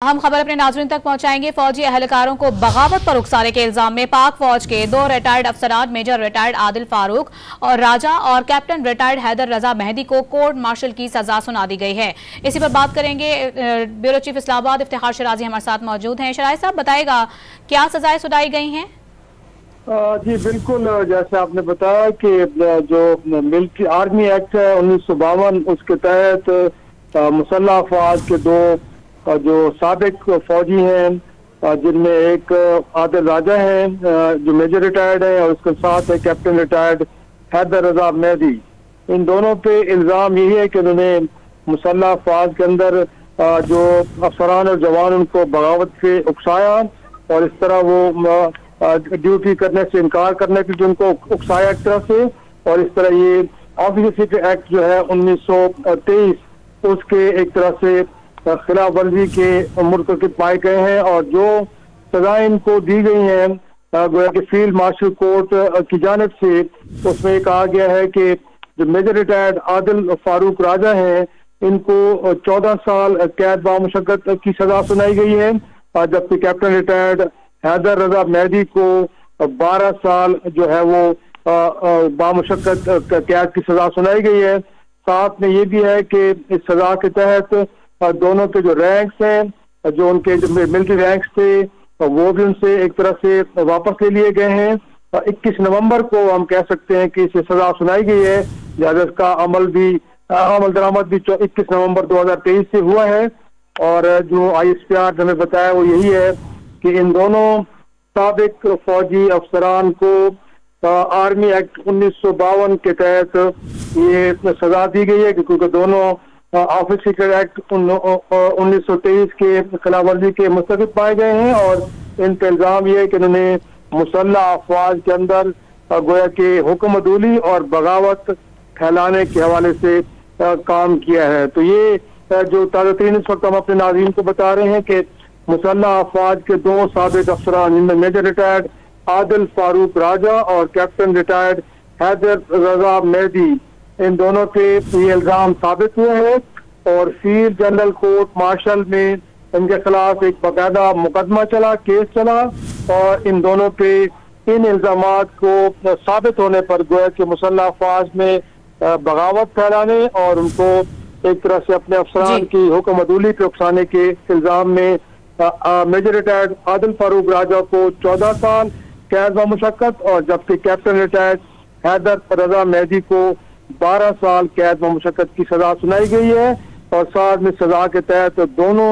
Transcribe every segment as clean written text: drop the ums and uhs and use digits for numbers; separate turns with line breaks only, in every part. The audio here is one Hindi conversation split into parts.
हम खबर अपने नाज़रीन तक पहुंचाएंगे। फौजी एहलकारों को बगावत पर उकसाने के इल्जाम में पाक फौज के 2 रिटायर्ड अफसरान मेजर रिटायर्ड आदिल फारूक और राजा और कैप्टन रिटायर्ड हैदर रजा मेहदी को कोर्ट मार्शल की सजा सुना दी गई है। इसी पर बात करेंगे। ब्यूरो चीफ इस्लामाबाद इफ्तिखार शराजी हमारे साथ मौजूद हैं। शराजी साहब, बताएगा क्या सजाएं सुनाई गई हैं?
जी बिल्कुल, जैसे आपने बताया कि जो मिलिट्री आर्मी एक्ट है 1952, उसके तहत मुसल्लह अफवाज के 2 जो साबिक फौजी हैं, जिनमें एक आदिल राजा हैं जो मेजर रिटायर्ड है और उसके साथ है कैप्टन रिटायर्ड हैदर रजा मेहदी। इन दोनों पे इल्जाम यही है कि उन्होंने मुसल्लह अफवाज के अंदर जो अफसरान और जवान उनको बगावत से उकसाया और इस तरह वो ड्यूटी करने से इनकार करने के लिए उनको उकसाया एक तरह से, और इस तरह ये ऑफिसर्स एक्ट जो है 1923 उसके एक तरह से खिलाफ वर्जी के मुर्तकिब पाए गए हैं। और जो सजाएं इनको दी गई हैं गोया कि फील्ड मार्शल कोर्ट की जानिब से, उसमें कहा गया है कि जो मेजर रिटायर्ड आदिल फारूक राजा हैं इनको 14 साल कैद बामुशक्कत की सजा सुनाई गई है, जबकि कैप्टन रिटायर्ड हैदर रजा मेहदी को 12 साल जो है वो बामुशक्कत कैद की सजा सुनाई गई है। साथ में ये भी है कि इस सजा के तहत दोनों के जो रैंक्स हैं, जो उनके जो मिलिट्री रैंक्स थे, वो भी उनसे एक तरह से वापस ले लिए गए हैं। 21 नवंबर को हम कह सकते हैं कि इसे सजा सुनाई गई है, लिहाजा इसका अमल दरामद भी 21 नवंबर 2023 से हुआ है। और जो ISPR ने हमें बताया वो यही है कि इन दोनों साबिक फौजी अफसरान को आर्मी एक्ट 1952 के तहत ये सजा दी गई है, क्योंकि दोनों ऑफिस सीक्रेट एक्ट 1923 के खिलाफ वर्जी के मुस्तकिब पाए गए हैं। और इन पर इल्जाम ये है कि उन्होंने मुसल्लह अफवाज के अंदर गोया के हुक्म अदूली और बगावत फैलाने के हवाले से काम किया है। तो ये जो ताज़ा तरीन इस वक्त हम अपने नाज़रीन को बता रहे हैं कि मुसल्लह अफवाज के 2 साबिक अफसरान, जिनमें मेजर रिटायर्ड आदिल फारूक राजा और कैप्टन रिटायर्ड हैदर रजा मेहदी, इन दोनों पे ये इल्जाम साबित हुए हैं और फील्ड जनरल कोर्ट मार्शल में इनके खिलाफ एक बाकायदा मुकदमा चला, केस चला, और इन दोनों पे इन इल्जामात को साबित होने पर गोया कि मुसल्लह अफवाज में बगावत फैलाने और उनको एक तरह से अपने अफसरान की हुक्म अदूली पे उकसाने के इल्जाम में मेजर रिटायर्ड आदिल फारूक राजा को 14 साल कैद बामुशक्कत और जबकि कैप्टन रिटायर्ड हैदर रजा मेहदी को 12 साल कैद बामुशक्कत की सजा सुनाई गई है। और साथ में सजा के तहत दोनों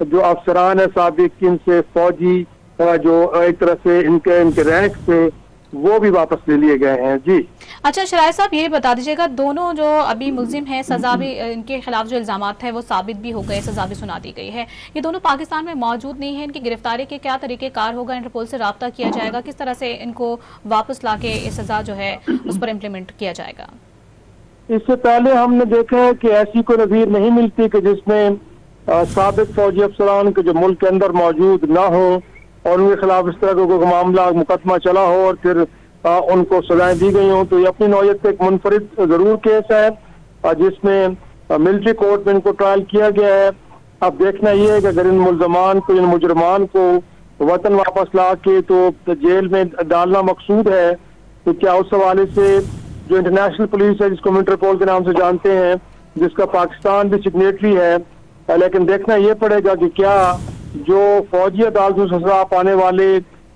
जो अफसरान है साबिक, इनसे फौजी जो एक तरह से इनके रैंक से वो भी वापस ले लिए गए हैं। जी
अच्छा शराय साहब, ये बता दीजिएगा, दोनों जो अभी मुल्जिम हैं, सजा भी इनके खिलाफ जो इल्जामात है वो साबित भी हो गए, सजा भी सुना दी गई है, ये दोनों पाकिस्तान में मौजूद नहीं है, इनकी गिरफ्तारी के क्या तरीके कार होगा? इंटरपोल से रब्ता किया जाएगा? किस तरह से इनको वापस ला के सजा जो है उस पर इम्प्लीमेंट किया जाएगा?
इससे पहले हमने देखा है कि ऐसी कोई नज़ीर नहीं मिलती कि जिसमें साबिक फौजी अफसरान के जो मुल्क के अंदर मौजूद ना हो और उनके खिलाफ इस तरह का कोई मामला मुकदमा चला हो और फिर उनको सजाएं दी गई हों। तो ये अपनी नौयत एक मुनफरिद जरूर केस है जिसमें मिलिट्री कोर्ट में इनको ट्रायल किया गया है। अब देखना ये है कि अगर इन मुल्जमान को, इन मुजरमान को वतन वापस ला के तो जेल में डालना मकसूद है, तो क्या उस हवाले से जो इंटरनेशनल पुलिस है, जिसको हम इंटरपोल के नाम से जानते हैं, जिसका पाकिस्तान भी सिग्नेटरी है, लेकिन देखना ये पड़ेगा कि क्या जो फौजी अदालतों से सजा पाने वाले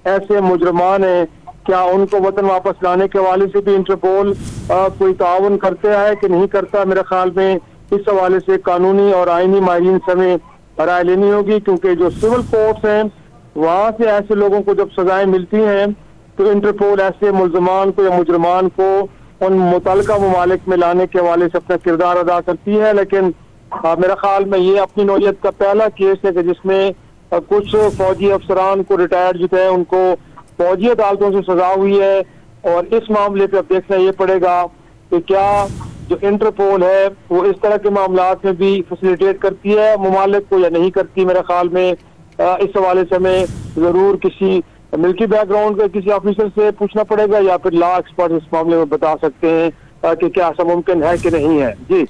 ऐसे मुजरमान हैं, क्या उनको वतन वापस लाने के हवाले से भी इंटरपोल कोई ताउन करते है कि नहीं करता। मेरे ख्याल में इस हवाले से कानूनी और आईनी माहिरीन से हमें राय लेनी होगी, क्योंकि जो सिविल कोर्ट्स हैं वहाँ से ऐसे लोगों को जब सजाएं मिलती हैं तो इंटरपोल ऐसे मुल्जमान को या मुजरमान को उन मुतल्लिका ममालिक में लाने के हवाले से अपना किरदार अदा करती है। लेकिन मेरा ख्याल में ये अपनी नौयत का पहला केस है कि जिसमें कुछ फौजी अफसरान को रिटायर्ड जो है उनको फौजी अदालतों से सजा हुई है। और इस मामले पे अब देखना ये पड़ेगा कि क्या जो इंटरपोल है वो इस तरह के मामलात में भी फैसिलिटेट करती है ममालिक को या नहीं करती। मेरे ख्याल में इस हवाले से हमें जरूर किसी मिलिट्री बैकग्राउंड के किसी ऑफिसर से पूछना पड़ेगा या फिर लॉ एक्सपर्ट इस मामले में बता सकते हैं कि क्या ऐसा मुमकिन है कि नहीं है। जी